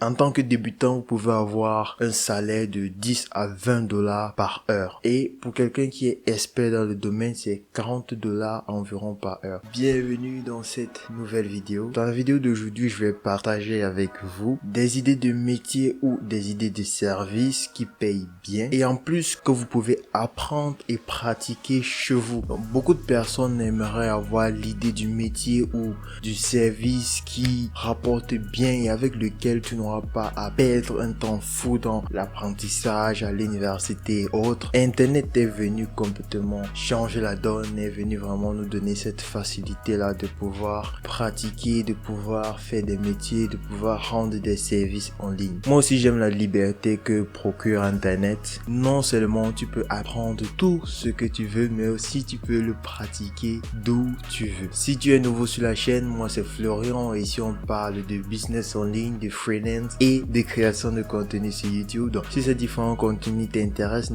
En tant que débutant, vous pouvez avoir un salaire de 10 à 20 dollars par heure. Et pour quelqu'un qui est expert dans le domaine, c'est 40 dollars environ par heure. Bienvenue dans cette nouvelle vidéo. Dans la vidéo d'aujourd'hui, je vais partager avec vous des idées de métier ou des idées de services qui payent bien. Et en plus, que vous pouvez apprendre et pratiquer chez vous. Donc, beaucoup de personnes aimeraient avoir l'idée du métier ou du service qui rapporte bien et avec lequel tu n'auras pas à perdre un temps fou dans l'apprentissage à l'université et autres. Internet est venu complètement changer la donne, est venu vraiment nous donner cette facilité là de pouvoir pratiquer, de pouvoir faire des métiers, de pouvoir rendre des services en ligne. Moi aussi j'aime la liberté que procure Internet. Non seulement tu peux apprendre tout ce que tu veux, mais aussi tu peux le pratiquer d'où tu veux. Si tu es nouveau sur la chaîne, moi c'est Florian et ici on parle de business en ligne, de freelance et de création de contenu sur YouTube. Donc si ces différents contenus t'intéressent,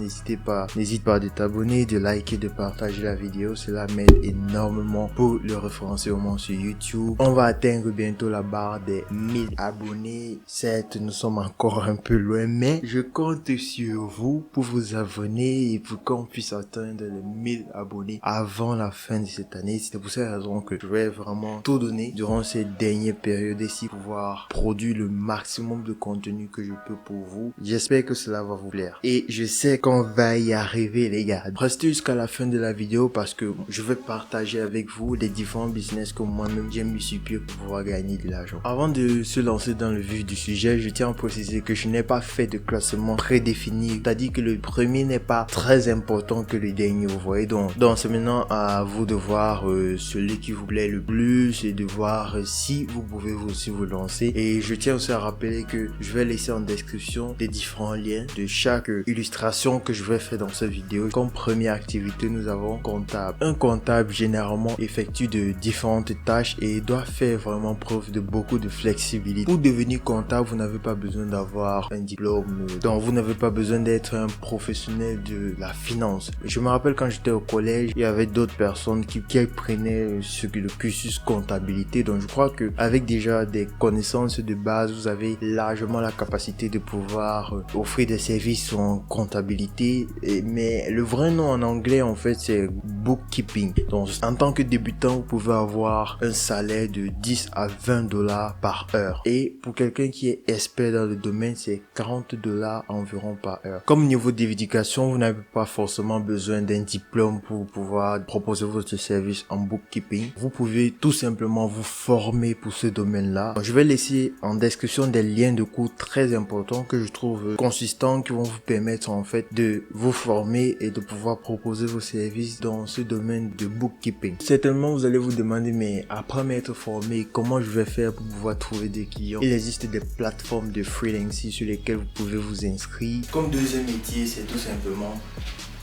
n'hésite pas de t'abonner, de liker, de partager la vidéo. Cela m'aide énormément pour le référencement sur YouTube. On va atteindre bientôt la barre des 1000 abonnés. Certes, nous sommes encore un peu loin, mais je compte sur vous pour vous abonner et pour qu'on puisse atteindre les 1000 abonnés avant la fin de cette année. C'est pour cette raison que je vais vraiment tout donner durant cette dernière période ici, pouvoir produire le maximum de contenu que je peux pour vous. J'espère que cela va vous plaire. Et je sais qu'on va y arriver les gars. Restez jusqu'à la fin de la vidéo parce que je vais partager avec vous les différents business que moi-même j'ai mis sur pied pour pouvoir gagner de l'argent. Avant de se lancer dans le vif du sujet, je tiens à préciser que je n'ai pas fait de classement prédéfini. C'est-à-dire que le premier n'est pas très important que le dernier, vous voyez. Donc c'est maintenant à vous de voir celui qui vous plaît le plus et de voir si vous pouvez vous aussi vous lancer. Et je tiens aussi à rappeler que je vais laisser en description des différents liens de chaque illustration que je vais faire dans cette vidéo. Comme première activité, nous avons comptable. Un comptable généralement effectue de différentes tâches et doit faire vraiment preuve de beaucoup de flexibilité. Pour devenir comptable, vous n'avez pas besoin d'avoir un diplôme, donc vous n'avez pas besoin d'être un professionnel de la finance. Je me rappelle quand j'étais au collège, il y avait d'autres personnes qui prenaient le cursus comptabilité. Donc je crois que avec déjà des connaissances de base, vous avez largement la capacité de pouvoir offrir des services en comptabilité. Mais le vrai nom en anglais en fait c'est bookkeeping. Donc en tant que débutant, vous pouvez avoir un salaire de 10 à 20 dollars par heure. Et pour quelqu'un qui est expert dans le domaine, c'est 40 dollars environ par heure. Comme niveau d'éducation, vous n'avez pas forcément besoin d'un diplôme pour pouvoir proposer votre service en bookkeeping. Vous pouvez tout simplement vous former pour ce domaine-là. Je vais laisser en description des liens de cours très importants que je trouve consistants, qui vont vous permettre en fait de vous former et de pouvoir proposer vos services dans ce domaine de bookkeeping. Certainement vous allez vous demander, mais après m'être formé, comment je vais faire pour pouvoir trouver des clients? Il existe des plateformes de freelancing sur lesquelles vous pouvez vous inscrire. Comme deuxième métier, c'est tout simplement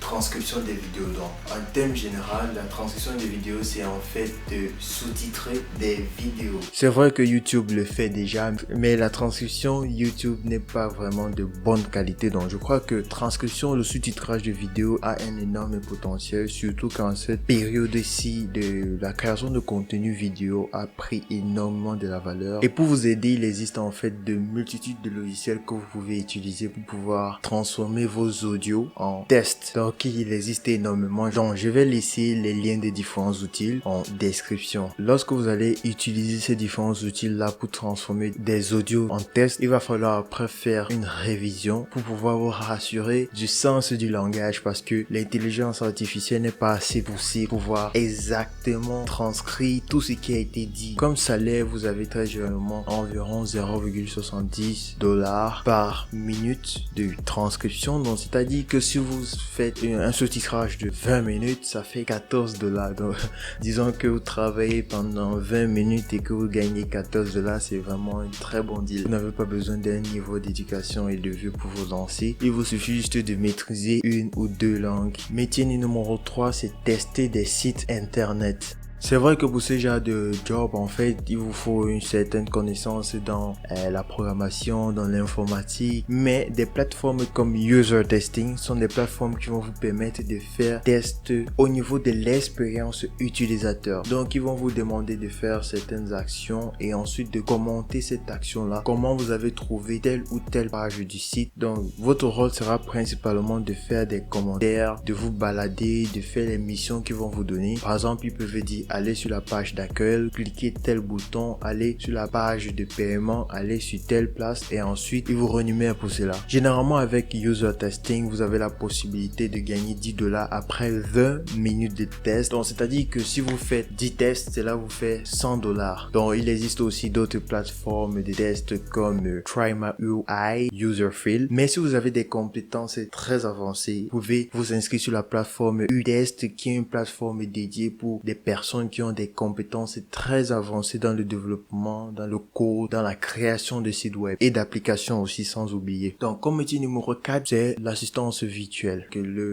transcription des vidéos. Donc en termes général, la transcription des vidéos c'est en fait de sous-titrer des vidéos. C'est vrai que YouTube le fait déjà, mais la transcription YouTube n'est pas vraiment de bonne qualité. Donc je crois que transcription, le sous-titrage de vidéos a un énorme potentiel, surtout quand cette période-ci de la création de contenu vidéo a pris énormément de la valeur. Et pour vous aider, il existe en fait de multitudes de logiciels que vous pouvez utiliser pour pouvoir transformer vos audios en tests. Donc il existe énormément. Donc je vais laisser les liens des différents outils en description. Lorsque vous allez utiliser ces différents outils là pour transformer des audios en test, il va falloir après faire une révision pour pouvoir vous rassurer du sens du langage, parce que l'intelligence artificielle n'est pas assez poussée pour pouvoir exactement transcrire tout ce qui a été dit. Comme salaire, vous avez très généralement environ 0,70 dollars par minute de transcription. Donc c'est-à-dire que si vous faites un sous-titrage de 20 minutes, ça fait 14 dollars. Donc, disons que vous travaillez pendant 20 minutes et que vous gagnez 14 dollars, c'est vraiment un très bon deal. Vous n'avez pas besoin d'un niveau d'éducation élevé pour vous lancer. Il vous suffit juste de maîtriser une ou deux langues. Métier numéro 3, c'est tester des sites internet. C'est vrai que pour ce genre de job, en fait, il vous faut une certaine connaissance dans la programmation, dans l'informatique, mais des plateformes comme User Testing sont des plateformes qui vont vous permettre de faire tests au niveau de l'expérience utilisateur. Donc, ils vont vous demander de faire certaines actions et ensuite de commenter cette action-là, comment vous avez trouvé telle ou telle page du site. Donc, votre rôle sera principalement de faire des commentaires, de vous balader, de faire les missions qu'ils vont vous donner. Par exemple, ils peuvent dire aller sur la page d'accueil, cliquer tel bouton, aller sur la page de paiement, aller sur telle place et ensuite ils vous rémunèrent pour cela. Généralement avec User Testing, vous avez la possibilité de gagner 10 dollars après 20 minutes de test. Donc c'est-à-dire que si vous faites 10 tests, cela vous fait 100 dollars. Donc il existe aussi d'autres plateformes de tests comme Try My UI, Userfield. Mais si vous avez des compétences très avancées, vous pouvez vous inscrire sur la plateforme Udest qui est une plateforme dédiée pour des personnes qui ont des compétences très avancées dans le développement, dans le code, dans la création de sites web et d'applications aussi sans oublier. Donc comme outil numéro 4, c'est l'assistance virtuelle.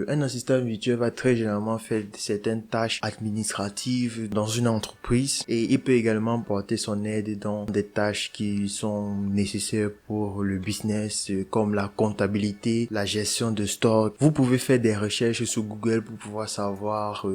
Un assistant virtuel va très généralement faire certaines tâches administratives dans une entreprise et il peut également porter son aide dans des tâches qui sont nécessaires pour le business comme la comptabilité, la gestion de stock. Vous pouvez faire des recherches sur Google pour pouvoir savoir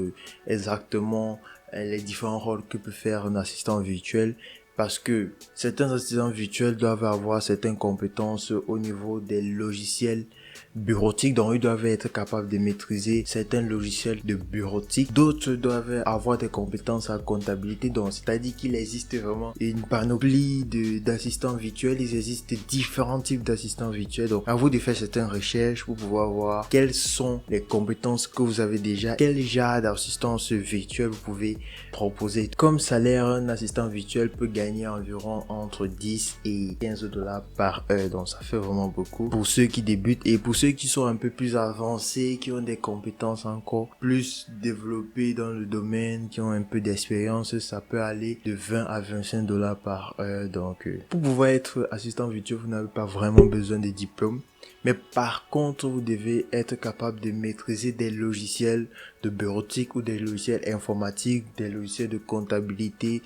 exactement les différents rôles que peut faire un assistant virtuel parce que certains assistants virtuels doivent avoir certaines compétences au niveau des logiciels bureautiques, donc ils doivent être capables de maîtriser certains logiciels de bureautique. D'autres doivent avoir des compétences en comptabilité, donc c'est-à-dire qu'il existe vraiment une panoplie d'assistants virtuels. Il existe différents types d'assistants virtuels, donc à vous de faire certaines recherches pour pouvoir voir quelles sont les compétences que vous avez déjà, quel genre d'assistance virtuelle vous pouvez proposer. Comme salaire, un assistant virtuel peut gagner environ entre 10 et 15 dollars par heure, donc ça fait vraiment beaucoup pour ceux qui débutent. Et pour ceux qui sont un peu plus avancés, qui ont des compétences encore plus développées dans le domaine, qui ont un peu d'expérience, ça peut aller de 20 à 25 dollars par heure. Donc, pour pouvoir être assistant virtuel, vous n'avez pas vraiment besoin de diplôme. Mais par contre, vous devez être capable de maîtriser des logiciels de bureautique ou des logiciels informatiques, des logiciels de comptabilité,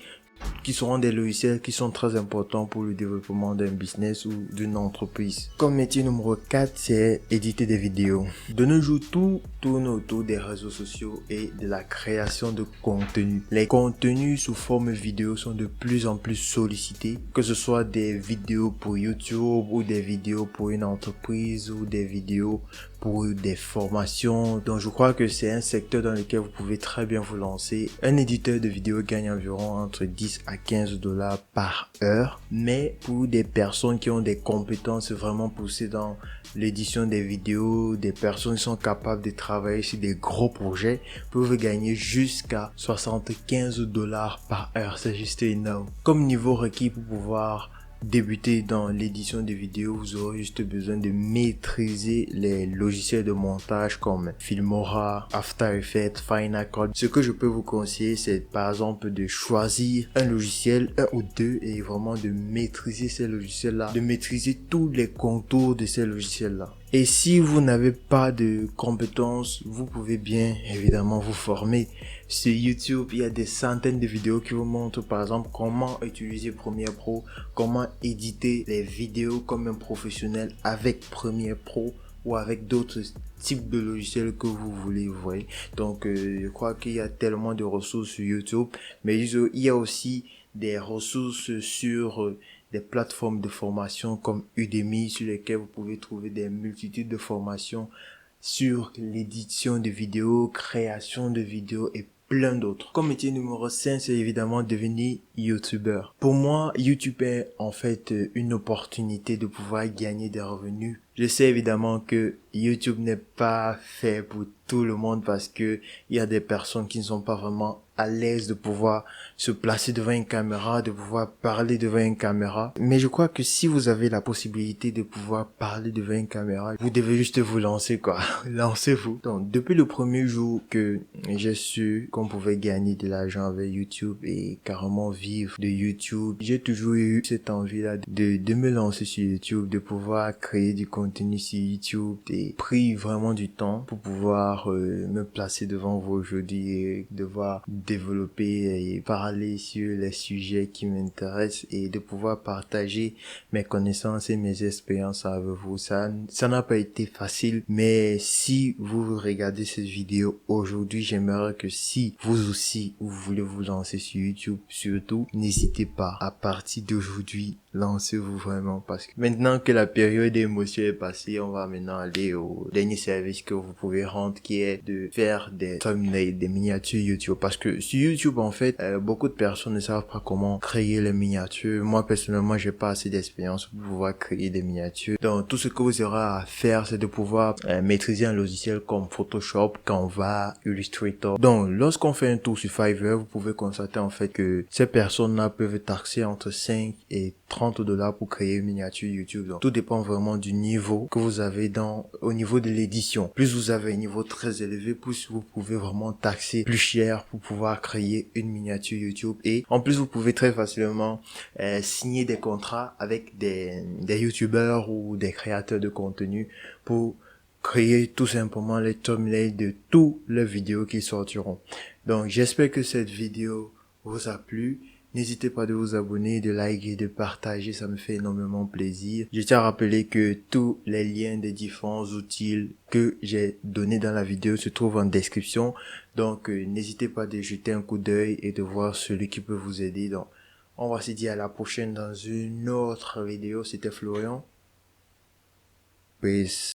qui seront des logiciels qui sont très importants pour le développement d'un business ou d'une entreprise. Comme métier numéro 4, c'est éditer des vidéos. De nos jours, tout tourne autour des réseaux sociaux et de la création de contenu. Les contenus sous forme vidéo sont de plus en plus sollicités, que ce soit des vidéos pour YouTube ou des vidéos pour une entreprise ou des vidéos pour des formations. Donc je crois que c'est un secteur dans lequel vous pouvez très bien vous lancer. Un éditeur de vidéos gagne environ entre 10 à 15 dollars par heure, mais pour des personnes qui ont des compétences vraiment poussées dans l'édition des vidéos, des personnes qui sont capables de travailler sur des gros projets, peuvent gagner jusqu'à 75 dollars par heure. C'est juste énorme. Comme niveau requis pour pouvoir débuter dans l'édition de vidéos, vous aurez juste besoin de maîtriser les logiciels de montage comme Filmora, After Effects, Final Cut. Ce que je peux vous conseiller, c'est par exemple de choisir un logiciel, un ou deux, et vraiment de maîtriser ces logiciels-là, de maîtriser tous les contours de ces logiciels-là. Et si vous n'avez pas de compétences, vous pouvez bien évidemment vous former. Sur YouTube, il y a des centaines de vidéos qui vous montrent par exemple comment utiliser Premiere Pro, comment éditer les vidéos comme un professionnel avec Premiere Pro ou avec d'autres types de logiciels que vous voulez, vous voyez. Donc je crois qu'il y a tellement de ressources sur YouTube, mais il y a aussi des ressources sur des plateformes de formation comme Udemy sur lesquelles vous pouvez trouver des multitudes de formations sur l'édition de vidéos, création de vidéos et plein d'autres. Comme métier numéro 5, c'est évidemment devenir YouTuber. Pour moi, YouTube est en fait une opportunité de pouvoir gagner des revenus. Je sais évidemment que YouTube n'est pas fait pour tout le monde parce que il y a des personnes qui ne sont pas vraiment à l'aise de pouvoir se placer devant une caméra, de pouvoir parler devant une caméra. Mais je crois que si vous avez la possibilité de pouvoir parler devant une caméra, vous devez juste vous lancer, quoi. Lancez-vous. Donc, depuis le premier jour que j'ai su qu'on pouvait gagner de l'argent avec YouTube et carrément vivre de YouTube, j'ai toujours eu cette envie-là de me lancer sur YouTube, de pouvoir créer du contenu sur YouTube et pris vraiment du temps pour pouvoir me placer devant vous aujourd'hui et devoir développer et parler sur les sujets qui m'intéressent et de pouvoir partager mes connaissances et mes expériences avec vous. Ça n'a pas été facile, mais si vous regardez cette vidéo aujourd'hui, j'aimerais que si vous aussi, vous voulez vous lancer sur YouTube, surtout, n'hésitez pas. À partir d'aujourd'hui, lancez-vous vraiment parce que maintenant que la période d'émotion est passée, on va maintenant aller au dernier service que vous pouvez rendre qui est de faire des thumbnails, des miniatures YouTube. Parce que sur YouTube, en fait, beaucoup de personnes ne savent pas comment créer les miniatures. Moi, personnellement, j'ai pas assez d'expérience pour pouvoir créer des miniatures. Donc, tout ce que vous aurez à faire, c'est de pouvoir maîtriser un logiciel comme Photoshop, Canva, Illustrator. Donc, lorsqu'on fait un tour sur Fiverr, vous pouvez constater en fait que ces personnes-là peuvent taxer entre 5 et 30 dollars pour créer une miniature YouTube. Donc, tout dépend vraiment du niveau que vous avez au niveau de l'édition. Plus vous avez un niveau très élevé, plus vous pouvez vraiment taxer plus cher pour pouvoir créer une miniature YouTube. Et en plus, vous pouvez très facilement signer des contrats avec des YouTubeurs ou des créateurs de contenu pour créer tout simplement les thumbnails de toutes les vidéos qui sortiront. Donc, j'espère que cette vidéo vous a plu. N'hésitez pas de vous abonner, de liker, de partager, ça me fait énormément plaisir. Je tiens à rappeler que tous les liens des différents outils que j'ai donnés dans la vidéo se trouvent en description. Donc, n'hésitez pas de jeter un coup d'œil et de voir celui qui peut vous aider. Donc, on va se dire à la prochaine dans une autre vidéo. C'était Florian. Peace.